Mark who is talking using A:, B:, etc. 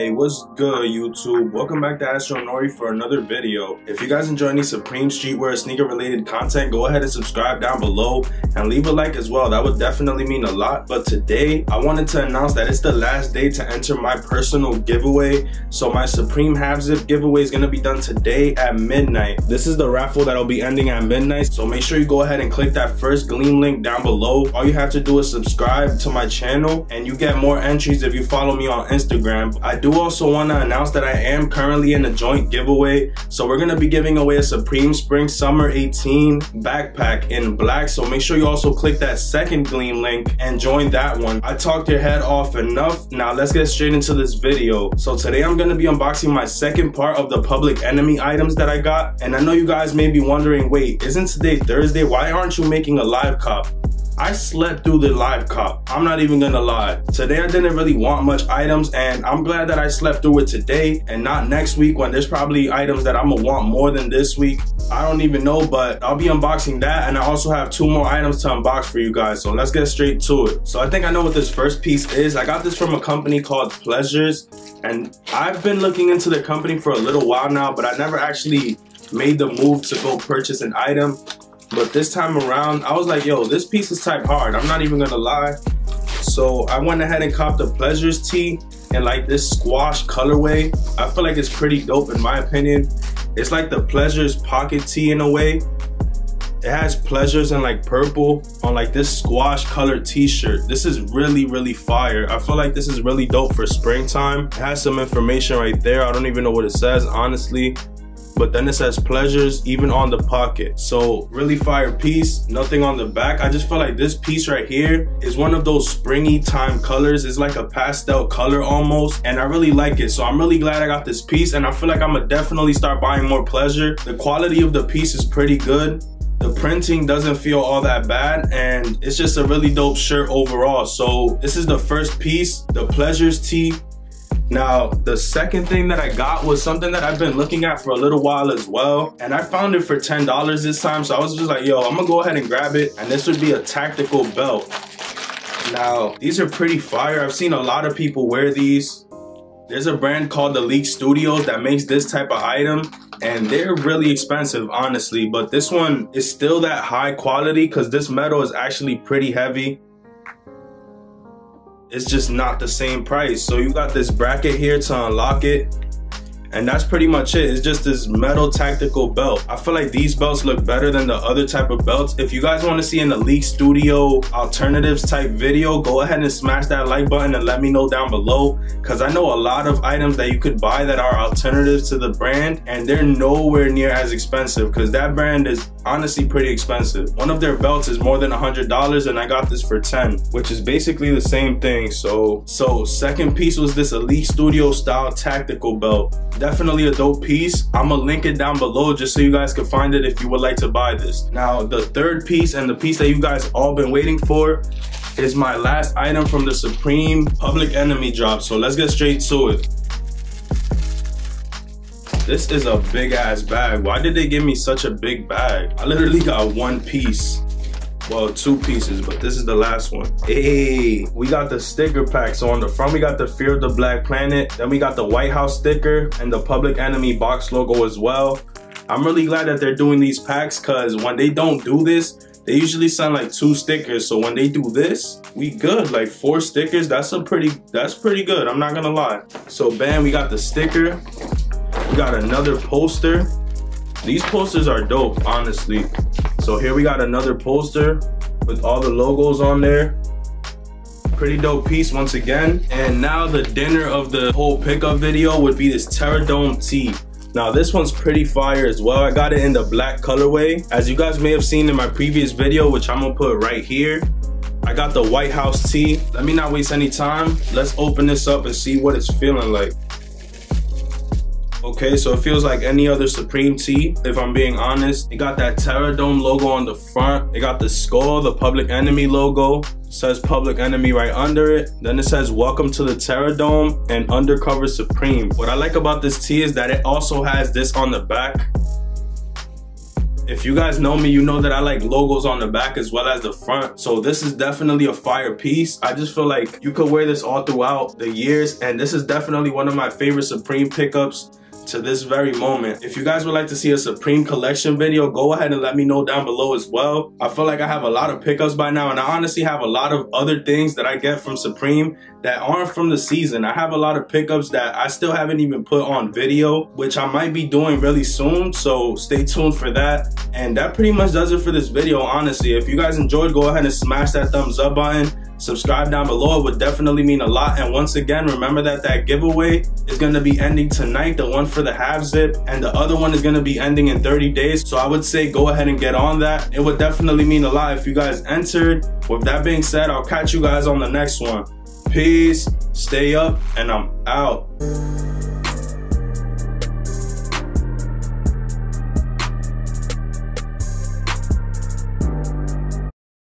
A: Hey, what's good, YouTube? Welcome back to Astro Nori for another video. If you guys enjoy any Supreme streetwear sneaker related content, go ahead and subscribe down below and leave a like as well. That would definitely mean a lot. But today I wanted to announce that it's the last day to enter my personal giveaway. So my Supreme half zip giveaway is going to be done today at midnight. This is the raffle that'll be ending at midnight, so make sure you go ahead and click that first Gleam link down below. All you have to do is subscribe to my channel and you get more entries if you follow me on Instagram. I do also want to announce that I am currently in a joint giveaway, so we're going to be giving away a Supreme Spring Summer 18 backpack in black, so make sure you also click that second Gleam link and join that one. I talked your head off enough. Now let's get straight into this video. So today I'm going to be unboxing my second part of the Public Enemy items that I got, and I know you guys may be wondering, wait, isn't today Thursday? Why aren't you making a live cop? I slept through the live cop. I'm not even gonna lie. Today I didn't really want much items, and I'm glad that I slept through it today and not next week when there's probably items that I'm gonna want more than this week. I don't even know, but I'll be unboxing that, and I also have 2 more items to unbox for you guys, so let's get straight to it. So I think I know what this first piece is. I got this from a company called Pleasures, and I've been looking into their company for a little while now, but I never actually made the move to go purchase an item. But this time around, I was like, yo, this piece is type hard. I'm not even gonna lie. So I went ahead and copped the Pleasures tee in like this squash colorway. I feel like it's pretty dope in my opinion. It's like the Pleasures pocket tee in a way. It has Pleasures in like purple on like this squash colored t-shirt. This is really fire. I feel like this is really dope for springtime. It has some information right there. I don't even know what it says, honestly. But then it says Pleasures even on the pocket. So really fire piece, nothing on the back. I just feel like this piece right here is one of those springy time colors. It's like a pastel color almost, and I really like it. So I'm really glad I got this piece, and I feel like I'm gonna definitely start buying more Pleasure. The quality of the piece is pretty good. The printing doesn't feel all that bad, and it's just a really dope shirt overall. So this is the first piece, the Pleasures tee. Now, the second thing that I got was something that I've been looking at for a little while as well, and I found it for $10 this time, so I was just like, yo, I'm gonna go ahead and grab it, and this would be a tactical belt. Now, these are pretty fire. I've seen a lot of people wear these. There's a brand called Elite Studios that makes this type of item, and they're really expensive, honestly, but this one is still that high quality because this metal is actually pretty heavy. It's just not the same price. So you got this bracket here to unlock it, and that's pretty much it. It's just this metal tactical belt. I feel like these belts look better than the other type of belts. If you guys want to see an Elite Studio alternatives type video, go ahead and smash that like button and let me know down below, because I know a lot of items that you could buy that are alternatives to the brand, and they're nowhere near as expensive, because that brand is honestly pretty expensive. One of their belts is more than $100, and I got this for 10, which is basically the same thing. So second piece was this Elite Studio style tactical belt. Definitely a dope piece. I'm gonna link it down below just so you guys can find it if you would like to buy this. Now, the third piece, and the piece that you guys all been waiting for, is my last item from the Supreme Public Enemy drop. So let's get straight to it. This is a big ass bag. Why did they give me such a big bag? I literally got 1 piece. Well, 2 pieces, but this is the last one. Hey, we got the sticker pack. So on the front, we got the Fear of the Black Planet. Then we got the White House sticker and the Public Enemy box logo as well. I'm really glad that they're doing these packs, because when they don't do this, they usually send like 2 stickers. So when they do this, we good. Like 4 stickers, that's pretty good. I'm not gonna lie. So bam, we got the sticker. We got another poster. These posters are dope, honestly. So here we got another poster with all the logos on there. Pretty dope piece once again. And now the dinner of the whole pickup video would be this Terradome tee. Now this one's pretty fire as well. I got it in the black colorway. As you guys may have seen in my previous video, which I'm gonna put right here, I got the White House tee. Let me not waste any time. Let's open this up and see what it's feeling like. Okay, so it feels like any other Supreme tee, if I'm being honest. It got that Terradome logo on the front. It got the skull, the Public Enemy logo. It says Public Enemy right under it. Then it says welcome to the Terradome and Undercover Supreme. What I like about this tee is that it also has this on the back. If you guys know me, you know that I like logos on the back as well as the front. So this is definitely a fire piece. I just feel like you could wear this all throughout the years, and this is definitely one of my favorite Supreme pickups to this very moment. If you guys would like to see a Supreme collection video, go ahead and let me know down below as well. I feel like I have a lot of pickups by now, and I honestly have a lot of other things that I get from Supreme that aren't from the season. I have a lot of pickups that I still haven't even put on video, which I might be doing really soon, so stay tuned for that. And that pretty much does it for this video, honestly. If you guys enjoyed, go ahead and smash that thumbs up button. Subscribe down below, it would definitely mean a lot. And once again, remember that giveaway is going to be ending tonight, the one for the half zip, and the other one is going to be ending in 30 days. So I would say go ahead and get on that. It would definitely mean a lot if you guys entered. With that being said, I'll catch you guys on the next one. Peace, stay up, and I'm out.